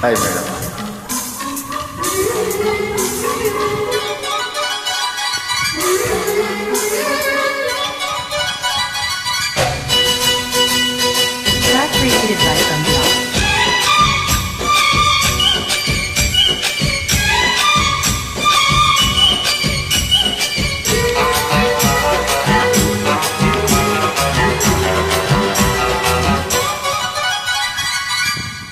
Hi madam. Track created by Samya.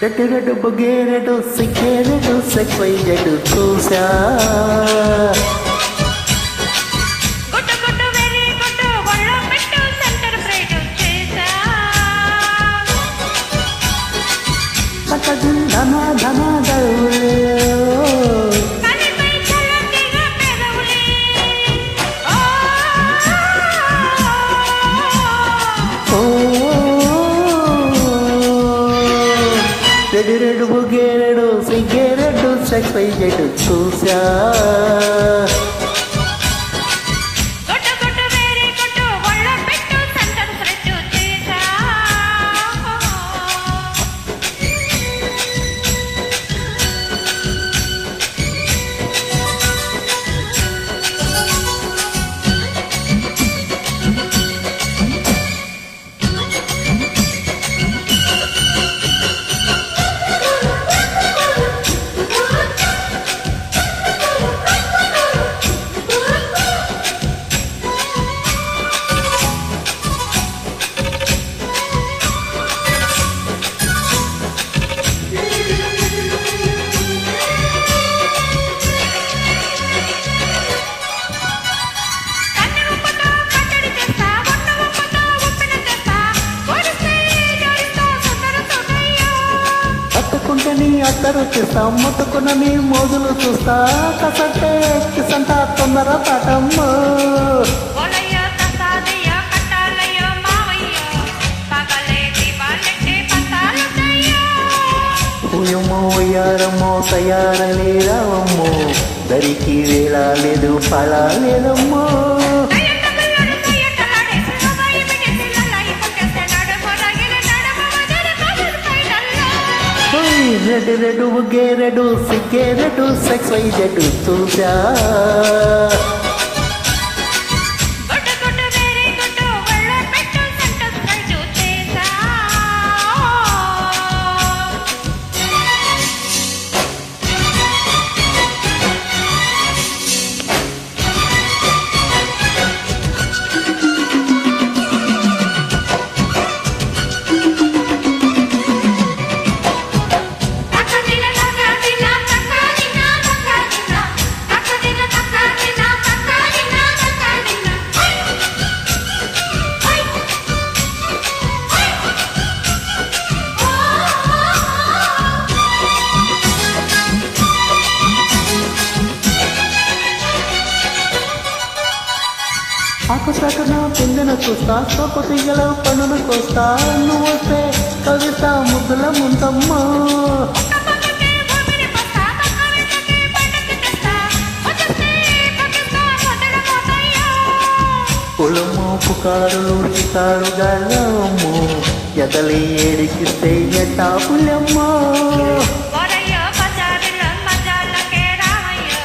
రెడ్డు బుగేరెడు సిగ్గేరెడు సెక్వైజెడు చూసా గుట్టు గుట్టు వెరీ గుట్టు ఒళ్ళో పెట్టు సెంటర్ బ్రేడ్ చేసా పక్కది ధన ధన దరువులు కనిపై చల్లటిగా పెదవులే రెడ్డు బుగేరెడు సిగ్గేరెడు సెక్వైజెడు చూసా గుట్టు గుట్టు వెరీ గుట్టు ఒళ్ళో పెట్టు సెంటర్ బ్రేడ్ చేసా కన్ను ఉప్పుతో కట్టడి చేస్తా ఒట్టు ఉప్పుతో ఉప్పిన చేస్తా ఒడిస్తే జోడిస్తా సుందర సుందయ్యో అత్తుకుంటే నీ అత్తరు చూస్తా ముట్టుకున్న నీ మోజులు చూస్తా కసంటే కిసంతా తొందర తాటమ్మ ఓలయ్యో తసాదయ్యో కట్టాలయ్యో మావయ్యో పగలే దీపాలెట్టి పంతాలుంటయ్యో ఉయమో ఉయ్యారమ్మో తయారలే రావమ్మో దరికి వేళ లేదు ఫల లేదమ్మో అయ్యట పిల్లడు సయ్యటలాడే సులభాయి బిడిసి లల్లాయి పక్కేస్తే నడుము రగిలి నడుము వదిలి కబురు పైనల్లో రెడ్డు బుగ్గేరెడు సిగ్గేరెడు సెక్స్ వైజెడు చూసా గుట్టు గుట్టు వెరీ గుట్టు ఒళ్ళో పెట్టు సెంటర్ బ్రేడ్ చేసా తక్కదిన తక్కదిన తక్కదిన తక్కదిన తక్కదిన తక్కదిన తక్కదిన తక్కదిన హై ఆకు సకన పిందెన చూస్తా సోకు తీగల పనులు కోస్తా నువ్వు వస్తే కవిత ముద్దుల ముందమ్మ కప్పకే భూమిని పస్తా తక్కవిటకి బయటకి తెస్తా వచ్చేస్తే పకిస్తా మొదల మోతయ్యో పొలము పుకారులు చితారు గల్లమ్ము ఎదలి ఏడికిస్తే ఎట్టా పులమ్మ ఓరయ్యో బజారులో మజాలకే రావయ్యో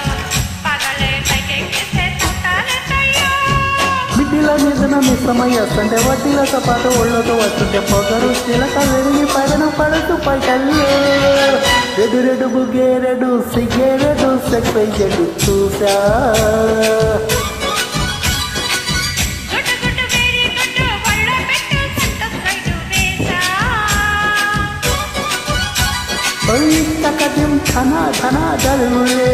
పగలే పైకెక్కిస్తే తట్టాలెట్టయ్యో మిడ్డిల మీదన మిశ్రమయ్య వస్తుంటే వడ్డీలతో పాటు ఒళ్ళతో వస్తుంటే పొగరు చిలక వెరిగి పైన పడుతూ పైటల్లో రెడ్డు బుగ్గేరెడు సిగ్గేరెడు సెక్స్ వైజెడు చూసా గుట్టు గుట్టు వెరీ గుట్టు ఒళ్ళో పెట్టు సెంటర్ బ్రేడ్ వేసా తకదిం ధన ధన దరువులే